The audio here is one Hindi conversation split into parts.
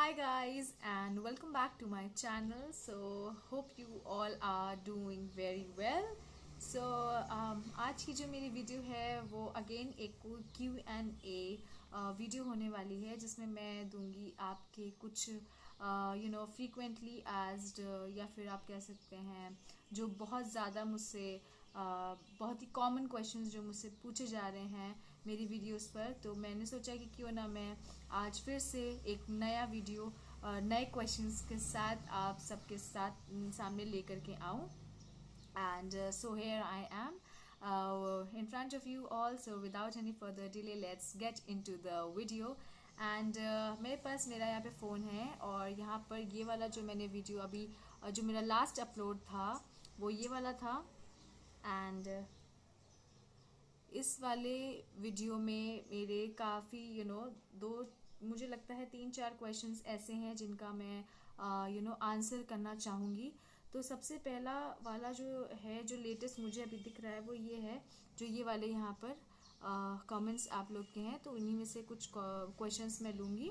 Hi guys and welcome back to my channel. So hope you all are doing very well. So आज की जो मेरी वीडियो है वो अगेन एक Q&A वीडियो होने वाली है जिसमें मैं दूंगी आपके कुछ फ्रीक्वेंटली आस्क्ड या फिर आप कह सकते हैं जो बहुत ज़्यादा मुझसे बहुत ही कॉमन क्वेश्चंस जो मुझसे पूछे जा रहे हैं मेरी वीडियोस पर। तो मैंने सोचा कि क्यों ना मैं आज फिर से एक नया वीडियो नए क्वेश्चंस के साथ आप सबके साथ सामने लेकर के आऊँ। And so here I am in front of you all. So without any further delay, let's get into the video. And मेरे पास मेरा यहाँ पे फ़ोन है और यहाँ पर ये वाला जो मैंने वीडियो अभी जो मेरा लास्ट अपलोड था वो ये वाला था। एंड इस वाले वीडियो में मेरे काफ़ी दो मुझे लगता है 3-4 क्वेश्चंस ऐसे हैं जिनका मैं आंसर करना चाहूँगी। तो सबसे पहला वाला जो है जो लेटेस्ट मुझे अभी दिख रहा है वो ये है, जो ये वाले यहाँ पर कमेंट्स आप लोग के हैं। तो उन्हीं में से कुछ क्वेश्चंस मैं लूँगी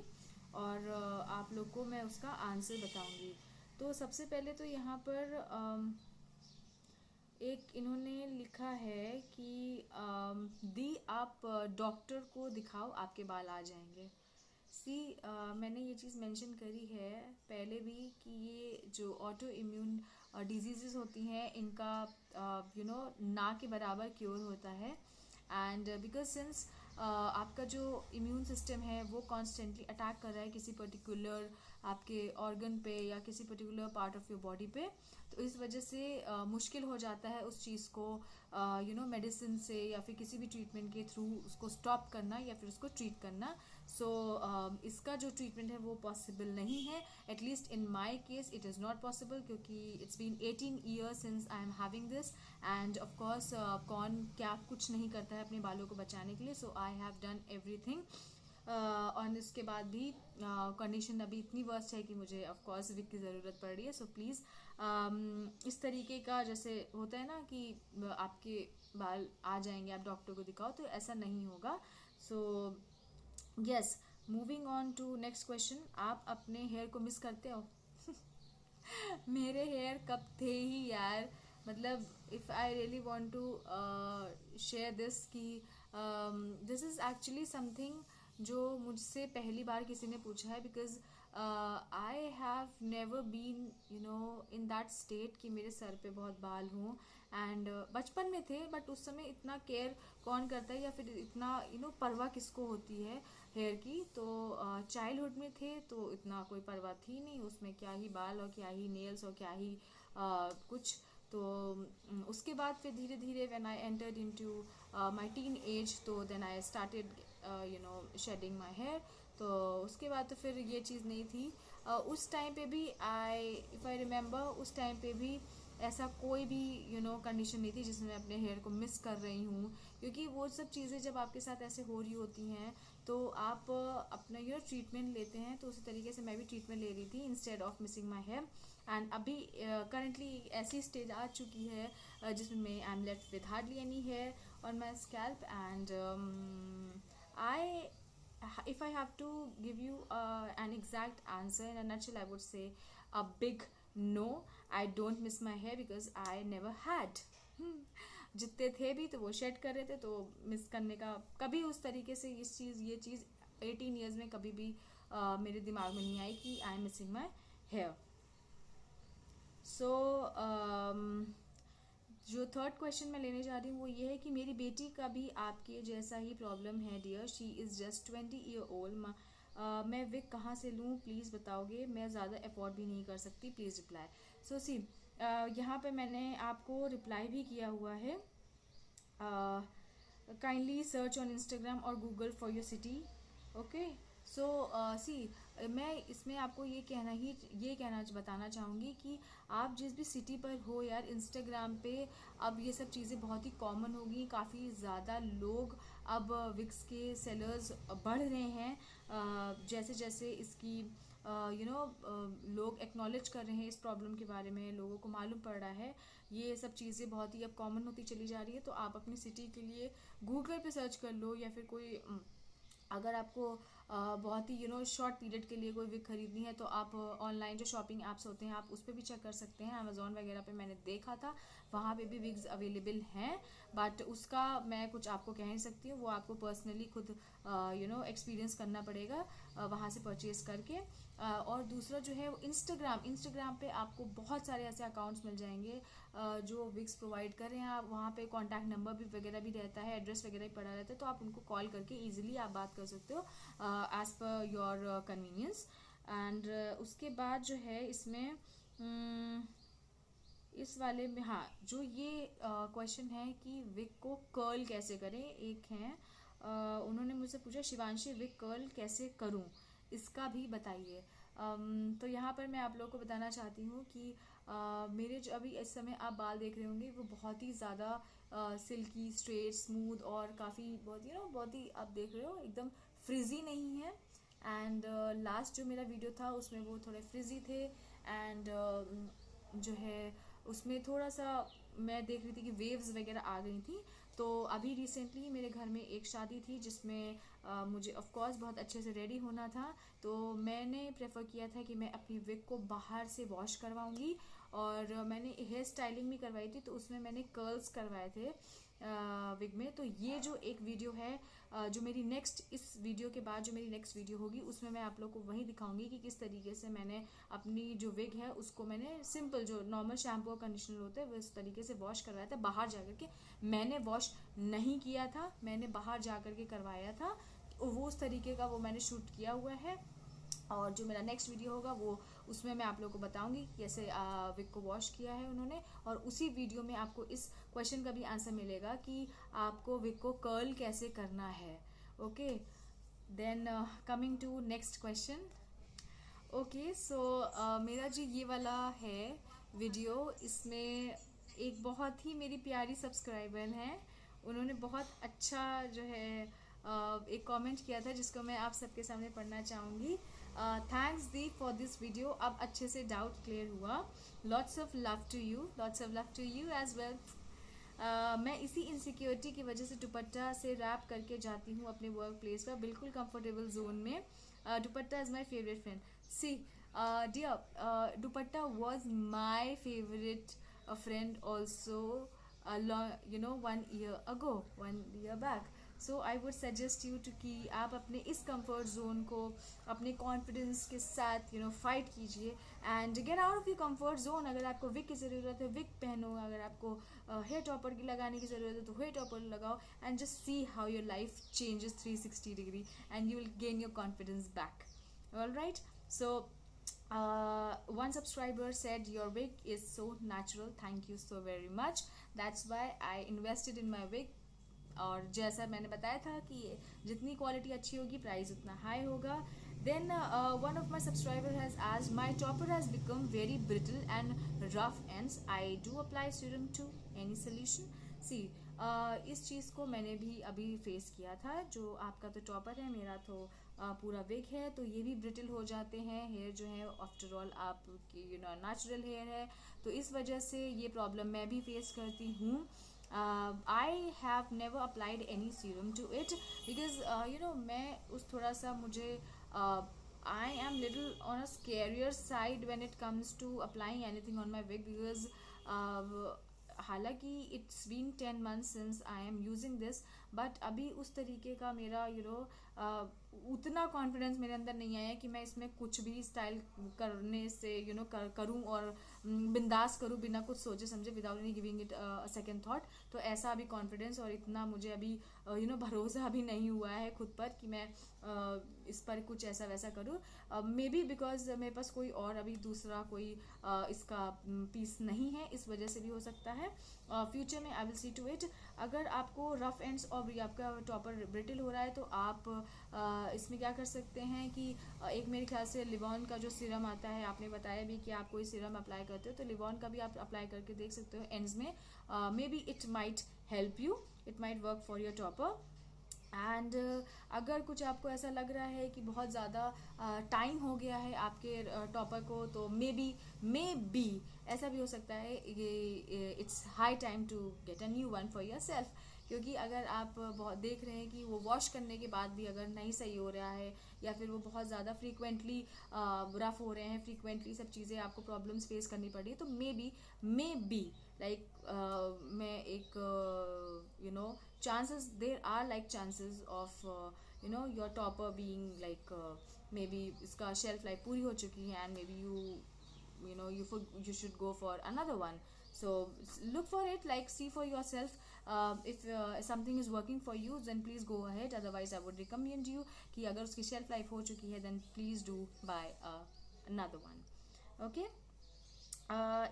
और आप लोग को मैं उसका आंसर बताऊँगी। तो सबसे पहले तो यहाँ पर एक इन्होंने लिखा है कि दी आप डॉक्टर को दिखाओ आपके बाल आ जाएंगे। सी मैंने ये चीज़ मेंशन करी है पहले भी कि ये जो ऑटो इम्यून डिजीज़ होती हैं इनका ना के बराबर क्योर होता है। एंड बिकॉज सिंस आपका जो इम्यून सिस्टम है वो कॉन्स्टेंटली अटैक कर रहा है किसी पर्टिकुलर आपके ऑर्गन पे या किसी particular part of your body पे, तो इस वजह से मुश्किल हो जाता है उस चीज़ को मेडिसिन से या फिर किसी भी ट्रीटमेंट के थ्रू उसको स्टॉप करना या फिर उसको ट्रीट करना। सो इसका जो ट्रीटमेंट है वो पॉसिबल नहीं है। At least in my case it is not possible क्योंकि it's been 18 years since I am having this. And of course कौन क्या कुछ नहीं करता है अपने बालों को बचाने के लिए। सो आई हैव डन एवरीथिंग और इसके बाद भी कंडीशन अभी इतनी वर्स्ट है कि मुझे ऑफ कोर्स विग की ज़रूरत पड़ रही है। सो प्लीज़ इस तरीके का जैसे होता है ना कि आपके बाल आ जाएंगे आप डॉक्टर को दिखाओ, तो ऐसा नहीं होगा। So yes, moving on to next question. आप अपने हेयर को मिस करते हो? मेरे हेयर कब थे ही यार, मतलब if I really want to share this कि दिस इज़ एक्चुअली समथिंग जो मुझसे पहली बार किसी ने पूछा है। Because I have never been in that state कि मेरे सर पे बहुत बाल हों। एंड बचपन में थे बट उस समय इतना केयर कौन करता है या फिर इतना परवाह किसको होती है हेयर की। तो चाइल्डहुड में थे तो इतना कोई परवाह थी नहीं, उसमें क्या ही बाल और क्या ही नेल्स और क्या ही कुछ। तो उसके बाद फिर धीरे धीरे when I entered into my teen age तो then I started shedding my hair. तो उसके बाद तो फिर ये चीज़ नहीं थी। उस टाइम पे भी इफ़ आई रिमेंबर उस टाइम पे भी ऐसा कोई भी कंडीशन नहीं थी जिसमें मैं अपने हेयर को मिस कर रही हूँ। क्योंकि वो सब चीज़ें जब आपके साथ ऐसे हो रही होती हैं तो आप अपना ट्रीटमेंट लेते हैं। तो उसी तरीके से मैं भी ट्रीटमेंट ले रही थी instead of missing my hair. And अभी करंटली ऐसी स्टेज आ चुकी है जिसमें मैं I am left with hardly any hair on my scalp. And I if I have to give you an exact answer in a nutshell, I would say a big no. I don't miss my hair because I never had. जितने थे भी तो वो शेड कर रहे थे, तो मिस करने का कभी उस तरीके से ये चीज़ 18 ईयर्स में कभी भी मेरे दिमाग में नहीं आई कि I am missing my hair. So जो थर्ड क्वेश्चन मैं लेने जा रही हूँ वो ये है कि मेरी बेटी का भी आपके जैसा ही प्रॉब्लम है dear, she is just 20 year old. मैं विग कहाँ से लूँ प्लीज़ बताओगे, मैं ज़्यादा अफोर्ड भी नहीं कर सकती, प्लीज़ रिप्लाई। सो सी यहाँ पे मैंने आपको रिप्लाई भी किया हुआ है। काइंडली सर्च ऑन इंस्टाग्राम और Google for your city. Okay, so see मैं इसमें आपको ये कहना बताना चाहूँगी कि आप जिस भी सिटी पर हो यार, इंस्टाग्राम पे अब ये सब चीज़ें बहुत ही कॉमन हो गई। काफ़ी ज़्यादा लोग अब विक्स के सेलर्स बढ़ रहे हैं जैसे जैसे इसकी लोग एक्नॉलेज कर रहे हैं इस प्रॉब्लम के बारे में, लोगों को मालूम पड़ रहा है। ये सब चीज़ें बहुत ही अब कॉमन होती चली जा रही है। तो आप अपनी सिटी के लिए गूगल पे सर्च कर लो या फिर कोई अगर आपको बहुत ही शॉर्ट पीरियड के लिए कोई विग खरीदनी है तो आप ऑनलाइन जो शॉपिंग ऐप्स होते हैं आप उस पर भी चेक कर सकते हैं। अमेज़ॉन वगैरह पे मैंने देखा था, वहाँ पे भी विग्स अवेलेबल हैं, बट उसका मैं कुछ आपको कह नहीं सकती हूँ, वो आपको पर्सनली खुद एक्सपीरियंस करना पड़ेगा वहाँ से परचेज करके। और दूसरा जो है वो इंस्टाग्राम पे आपको बहुत सारे ऐसे अकाउंट्स मिल जाएंगे जो विग्स प्रोवाइड कर रहे हैं। आप वहाँ पे कॉन्टैक्ट नंबर भी वगैरह भी रहता है, एड्रेस वगैरह भी पड़ा रहता है, तो आप उनको कॉल करके ईजिली आप बात कर सकते हो as per your convenience. And उसके बाद जो है इसमें इस वाले में, हाँ, जो ये क्वेश्चन है कि विग को कर्ल कैसे करें, एक है उन्होंने मुझसे पूछा शिवांशी विग कर्ल कैसे करूं, इसका भी बताइए। तो यहाँ पर मैं आप लोगों को बताना चाहती हूँ कि मेरे जो अभी इस समय आप बाल देख रहे होंगे वो बहुत ही ज़्यादा सिल्की, स्ट्रेट, स्मूथ और काफ़ी बहुत ही आप देख रहे हो एकदम फ्रिजी नहीं है। एंड लास्ट जो मेरा वीडियो था उसमें वो थोड़े फ्रिजी थे, एंड जो है उसमें थोड़ा सा मैं देख रही थी कि वेव्स वगैरह आ गई थी। तो अभी रिसेंटली मेरे घर में एक शादी थी जिसमें मुझे ऑफ कोर्स बहुत अच्छे से रेडी होना था, तो मैंने प्रेफर किया था कि मैं अपनी विग को बाहर से वॉश करवाऊंगी, और मैंने हेयर स्टाइलिंग भी करवाई थी, तो उसमें मैंने कर्ल्स करवाए थे विग में। तो ये जो एक वीडियो है जो मेरी नेक्स्ट, इस वीडियो के बाद जो मेरी नेक्स्ट वीडियो होगी उसमें मैं आप लोग को वही दिखाऊंगी कि किस तरीके से मैंने अपनी जो विग है उसको मैंने सिंपल जो नॉर्मल शैम्पू और कंडीशनर होते हैं वो इस तरीके से वॉश करवाया था बाहर जाकर के। मैंने वॉश नहीं किया था, मैंने बाहर जाकर के करवाया था, वो उस तरीके का वो मैंने शूट किया हुआ है। और जो मेरा नेक्स्ट वीडियो होगा वो उसमें मैं आप लोगों को बताऊंगी कि कैसे विग को वॉश किया है उन्होंने, और उसी वीडियो में आपको इस क्वेश्चन का भी आंसर मिलेगा कि आपको विग को कर्ल कैसे करना है। Okay, then coming to next question. Okay, so मेरा जो ये वाला है वीडियो, इसमें एक बहुत ही मेरी प्यारी सब्सक्राइबर हैं, उन्होंने बहुत अच्छा जो है एक कमेंट किया था जिसको मैं आप सबके सामने पढ़ना चाहूँगी। थैंक्स दी फॉर दिस वीडियो, अब अच्छे से डाउट क्लियर हुआ। Lots of love to you, lots of love to you as well. मैं इसी इनसिक्योरिटी की वजह से दुपट्टा से रैप करके जाती हूँ अपने वर्क प्लेस पर, बिल्कुल कंफर्टेबल जोन में। Dupatta is my favourite friend. See dear, dupatta was my favourite friend also, one year ago, 1 year back. So I would suggest you to कि आप अपने इस कंफर्ट जोन को अपने कॉन्फिडेंस के साथ फाइट कीजिए and get out of your comfort zone. अगर आपको विग की ज़रूरत है विग पहनो, अगर आपको हेयर टॉपर की लगाने की ज़रूरत है तो हेयर टॉपर लगाओ, and just see how your life changes 360 degree and you will gain your confidence back. Alright, so one subscriber said your wig is so natural, thank you so very much, that's why I invested in my wig। और जैसा मैंने बताया था कि जितनी क्वालिटी अच्छी होगी प्राइस उतना हाई होगा। Then one of my subscriber has asked my topper has become very brittle and rough ends, I do apply serum to, any solution. See इस चीज़ को मैंने भी अभी फेस किया था। जो आपका तो टॉपर है, मेरा तो पूरा विग है, तो ये भी ब्रिटल हो जाते हैं हेयर जो है, आफ्टर ऑल आपकी नेचुरल हेयर है, तो इस वजह से ये प्रॉब्लम मैं भी फेस करती हूँ। I have never applied any serum to it because मैं उस थोड़ा सा मुझे I am little on a scarier side when it comes to applying anything on my wig because हालांकि it's been 10 months since I am using this, but अभी उस तरीके का मेरा उतना कॉन्फिडेंस मेरे अंदर नहीं आया कि मैं इसमें कुछ भी स्टाइल करने से करूं और बिंदास करूं बिना कुछ सोचे समझे, without any giving it a second thought. तो ऐसा अभी कॉन्फिडेंस और इतना मुझे अभी भरोसा अभी नहीं हुआ है खुद पर कि मैं इस पर कुछ ऐसा वैसा करूं। मे बी बिकॉज मेरे पास कोई और अभी दूसरा कोई इसका पीस नहीं है, इस वजह से भी हो सकता है। फ्यूचर में I will see to it. अगर आपको रफ एंड्स और आपका टॉपर ब्रिटल हो रहा है तो आप इसमें क्या कर सकते हैं कि एक मेरे ख्याल से लिवॉन का जो सीरम आता है, आपने बताया भी कि आप कोई सीरम अप्लाई करते हो, तो लिवॉन का भी आप अप्लाई करके देख सकते हो एंड्स में। May be it might help you, it might work for your topper. And अगर कुछ आपको ऐसा लग रहा है कि बहुत ज़्यादा टाइम हो गया है आपके टॉपर को, तो मे बी ऐसा भी हो सकता है, it's high time to get a new one for yourself. क्योंकि अगर आप बहुत देख रहे हैं कि वो वॉश करने के बाद भी अगर नहीं सही हो रहा है, या फिर वो बहुत ज़्यादा फ्रीक्वेंटली रफ हो रहे हैं, फ्रीक्वेंटली सब चीज़ें आपको प्रॉब्लम्स फेस करनी पड़ रही है, तो मे बी लाइक मैं एक chances, there are like chances of your topper being like maybe इसका shelf life पूरी हो चुकी है, and maybe you should go for another one. So look for it, like see for yourself. If something is working for you, then please go ahead. Otherwise I would recommend you कि अगर उसकी shelf life हो चुकी है, then please do buy another one. Okay.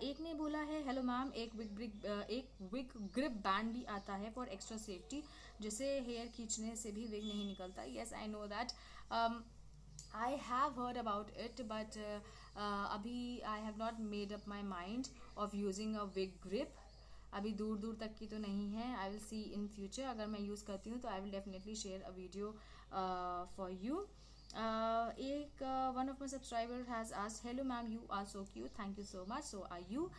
एक ने बोला है, हेलो मैम, एक विग ग्रिप बैंड भी आता है फॉर एक्स्ट्रा सेफ्टी, जिससे हेयर खींचने से भी विग नहीं निकलता. Yes, I know that. I have heard about it, but अभी I have not made up my mind of using a wig grip. अभी दूर दूर तक की तो नहीं है. I will see in future. अगर मैं यूज़ करती हूँ तो I will definitely share a video for you. एक one of my subscriber has asked, hello ma'am, you are so cute, thank you so much, so are you.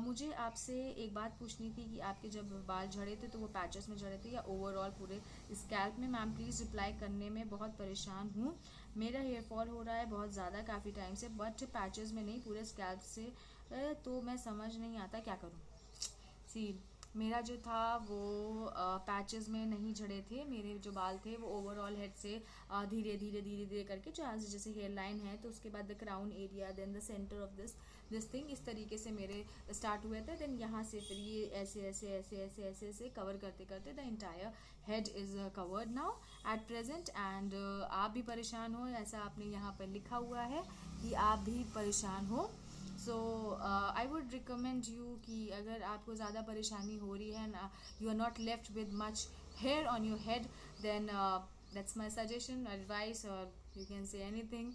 मुझे आपसे एक बात पूछनी थी कि आपके जब बाल झड़े थे तो वो पैचेस में झड़े थे या ओवरऑल पूरे स्कैल्प में? मैम प्लीज़ रिप्लाई करने में बहुत परेशान हूँ. मेरा हेयर फॉल हो रहा है बहुत ज़्यादा काफ़ी टाइम से, बट पैचेस में नहीं, पूरे स्कैल्प से. तो मैं समझ नहीं आता क्या करूँ. सी, मेरा जो था वो पैचेस में नहीं झड़े थे. मेरे जो बाल थे वो ओवरऑल हेड से धीरे धीरे धीरे धीरे करके, जैसे हेयर लाइन है तो उसके बाद the crown area, then the centre of this thing, इस तरीके से मेरे स्टार्ट हुए थे. देन यहाँ से फिर ये ऐसे ऐसे ऐसे ऐसे ऐसे ऐसे कवर करते करते the entire head is covered now at present. And आप भी परेशान हो, ऐसा आपने यहाँ पर लिखा हुआ है कि आप भी परेशान हो. So I would recommend you कि अगर आपको ज़्यादा परेशानी हो रही है ना, you are not left with much hair on your head, then that's my suggestion, advice, और you can say anything.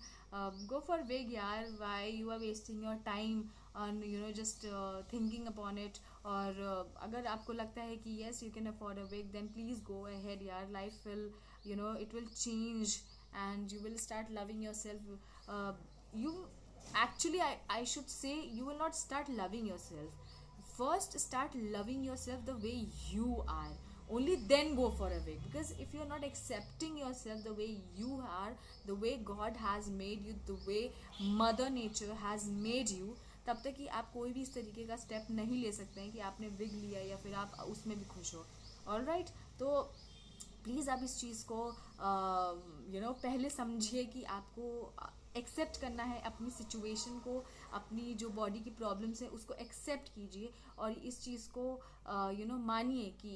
go for wig यार. why you are wasting your time on just thinking upon it. और अगर आपको लगता है कि yes you can afford a wig, then please go ahead यार. life will it will change and you will start loving yourself. You actually, I should say, you will not start loving yourself. First start loving yourself the way you are, only then go for a wig. Because if you're not accepting yourself the way you are, the way God has made you, the way mother nature has made you, तब तक कि आप कोई भी इस तरीके का स्टेप नहीं ले सकते हैं कि आपने विग लिया या फिर आप उसमें भी खुश हो. ऑलराइट, तो प्लीज़ आप इस चीज़ को पहले समझिए कि आपको एक्सेप्ट करना है अपनी सिचुएशन को, अपनी जो बॉडी की प्रॉब्लम्स है उसको एक्सेप्ट कीजिए, और इस चीज़ को मानिए कि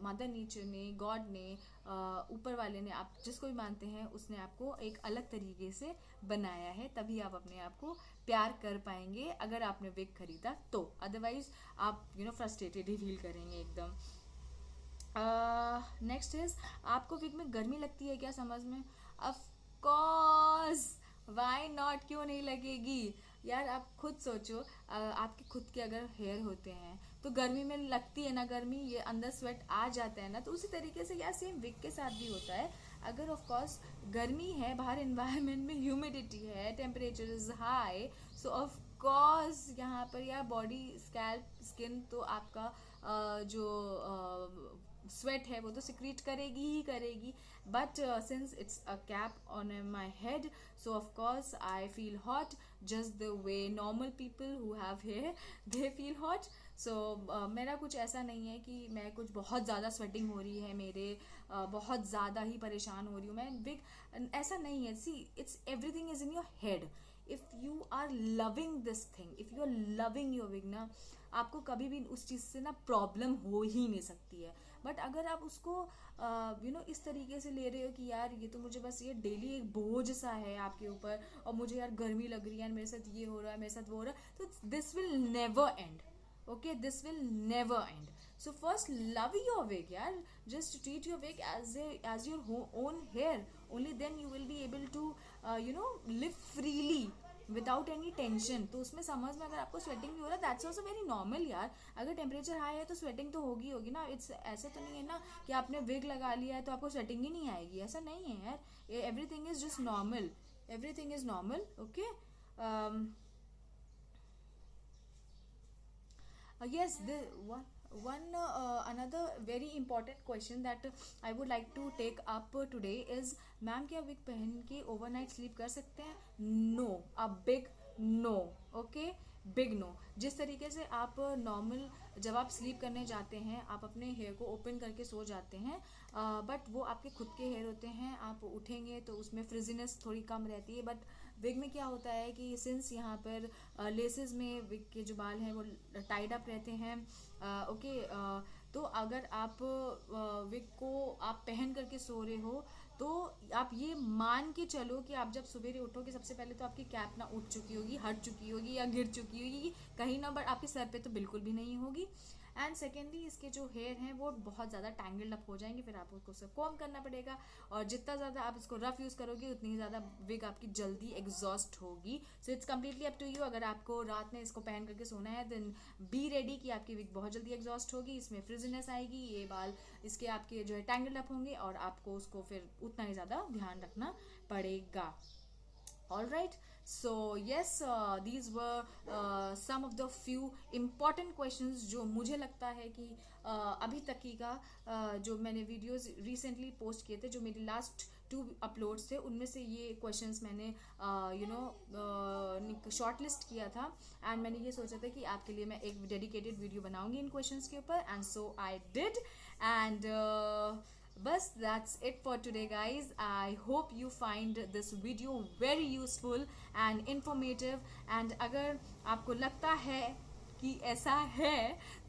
मदर नेचर ने, गॉड ने, ऊपर वाले ने, आप जिसको भी मानते हैं, उसने आपको एक अलग तरीके से बनाया है. तभी आप अपने आप को प्यार कर पाएंगे अगर आपने विग खरीदा तो. अदरवाइज आप फ्रस्ट्रेटेड ही फील करेंगे एकदम. नेक्स्ट इज, आपको विग में गर्मी लगती है क्या समझ में? ऑफ कोर्स, वाई नॉट, क्यों नहीं लगेगी यार. आप खुद सोचो, आपके खुद के अगर हेयर होते हैं तो गर्मी में लगती है ना गर्मी, ये अंदर स्वेट आ जाता है ना. तो उसी तरीके से यार सेम विग के साथ भी होता है. अगर ऑफ कोर्स गर्मी है, बाहर एनवायरनमेंट में ह्यूमिडिटी है, temperature is high, so of course यहाँ पर यार बॉडी, स्कैल्प, स्किन तो आपका जो स्वेट है वो तो सिक्रीट करेगी ही करेगी. But since it's a cap on my head, so of course I feel hot just the way normal people who have hair they feel hot. So मेरा कुछ ऐसा नहीं है कि मैं कुछ बहुत ज़्यादा स्वेटिंग हो रही है मेरे, बहुत ज़्यादा ही परेशान हो रही हूँ मैं. विग ऐसा नहीं है. See, it's everything is in your head. If you are loving this thing, if you are loving your wig ना, आपको कभी भी उस चीज़ से ना प्रॉब्लम हो ही नहीं सकती है. बट अगर आप उसको इस तरीके से ले रहे हो कि यार ये तो मुझे बस ये डेली एक बोझ सा है आपके ऊपर, और मुझे यार गर्मी लग रही है, मेरे साथ ये हो रहा है, मेरे साथ वो हो रहा है, तो this will never and. okay, this will never end. So first love your wig yaar. Just treat your wig as your own hair. Only then you will be able to live freely without any tension. तो उसमें समझ में, अगर आपको स्वेटिंग भी हो रहा है, दैट्स ऑल्सो वेरी नॉर्मल यार. अगर टेम्परेचर हाई है तो स्वेटिंग तो होगी ना. इट्स ऐसे तो नहीं है ना कि आपने विग लगा लिया है तो आपको स्वेटिंग ही नहीं आएगी. ऐसा नहीं है यार. Everything is just normal. Everything is normal. Okay. yes, what one another very important question that I would like to take up today is, ma'am क्या विग पहन के ओवरनाइट स्लीप कर सकते हैं? No, a big no, okay, big no. जिस तरीके से आप नॉर्मल जब आप स्लीप करने जाते हैं आप अपने हेयर को ओपन करके सो जाते हैं, बट वो आपके खुद के हेयर होते हैं, आप उठेंगे तो उसमें फ्रिजीनेस थोड़ी कम रहती है। बट विग में क्या होता है कि सिंस यहाँ पर लेसेस में विग के जो बाल हैं वो टाइड अप रहते हैं, ओके, तो अगर आप विग को आप पहन करके सो रहे हो तो आप ये मान के चलो कि आप जब सवेरे उठोगे सबसे पहले तो आपकी कैप ना उठ चुकी होगी, हट चुकी होगी या गिर चुकी होगी कहीं ना, बट आपके सर पे तो बिल्कुल भी नहीं होगी। एंड सेकेंडली इसके जो हेयर हैं वो बहुत ज़्यादा टैंगल्ड अप हो जाएंगे, फिर आपको उसको कॉम्ब करना पड़ेगा, और जितना ज़्यादा आप इसको रफ यूज़ करोगे उतनी ही ज़्यादा विग आपकी जल्दी एग्जॉस्ट होगी। So it's completely up to you. अगर आपको रात में इसको पहन करके सोना है देन बी रेडी कि आपकी विग बहुत जल्दी एग्जॉस्ट होगी, इसमें फ्रिजीनेस आएगी, ये बाल इसके आपके जो है टैंगल्ड अप होंगे और आपको उसको फिर उतना ही ज़्यादा ध्यान रखना पड़ेगा। All right, so yes, these were some of the few important questions जो मुझे लगता है कि अभी तक की का जो मैंने वीडियोस रिसेंटली पोस्ट किए थे, जो मेरी लास्ट 2 अपलोड्स थे उनमें से ये क्वेश्चंस मैंने शॉर्ट लिस्ट किया था, एंड मैंने ये सोचा था कि आपके लिए मैं एक डेडिकेटेड वीडियो बनाऊंगी इन क्वेश्चंस के ऊपर, and so I did, and बस that's it for today guys. I hope you find this video very useful and informative, and अगर आपको लगता है कि ऐसा है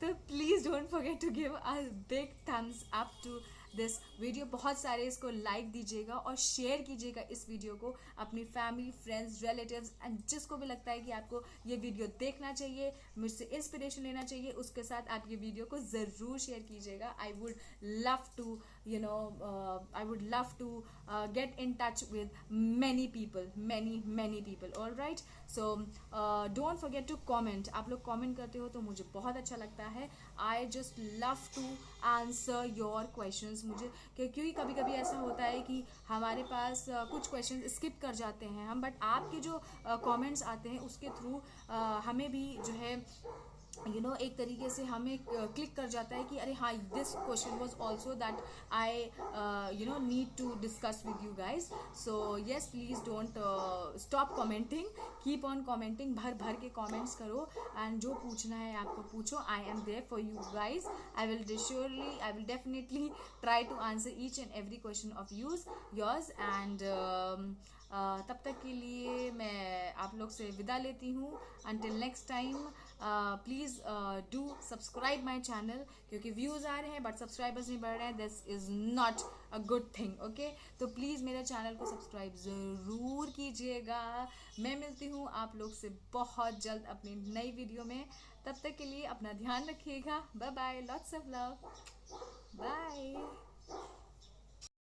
तो please don't forget to give a big thumbs up to this video. बहुत सारे इसको लाइक दीजिएगा और शेयर कीजिएगा इस वीडियो को अपनी फैमिली, फ्रेंड्स, रिलेटिव्स एंड जिसको भी लगता है कि आपको ये वीडियो देखना चाहिए, मुझसे इंस्पिरेशन लेना चाहिए, उसके साथ आप ये वीडियो को ज़रूर शेयर कीजिएगा। I would love to I would love to get in touch with many people, all right? So don't forget to comment. आप लोग comment करते हो तो मुझे बहुत अच्छा लगता है। I just love to answer your questions। मुझे क्योंकि कभी कभी ऐसा होता है कि हमारे पास कुछ questions skip कर जाते हैं हम, बट आपके जो comments आते हैं उसके थ्रू हमें भी जो है एक तरीके से हमें क्लिक कर जाता है कि अरे हाँ, this question was also that I need to discuss with you guys. So yes, please don't stop commenting, keep on commenting, भर भर के कमेंट्स करो, एंड जो पूछना है आपको पूछो। I am there for you guys. I will definitely try to answer each and every question of yours, and तब तक के लिए मैं आप लोग से विदा लेती हूँ। Until next time, please do subscribe my channel, क्योंकि व्यूज़ आ रहे हैं बट सब्सक्राइबर्स नहीं बढ़ रहे हैं। This is not a good thing, okay? तो प्लीज़ मेरे चैनल को सब्सक्राइब ज़रूर कीजिएगा। मैं मिलती हूँ आप लोग से बहुत जल्द अपनी नई वीडियो में। तब तक के लिए अपना ध्यान रखिएगा। Bye bye, lots of love, bye.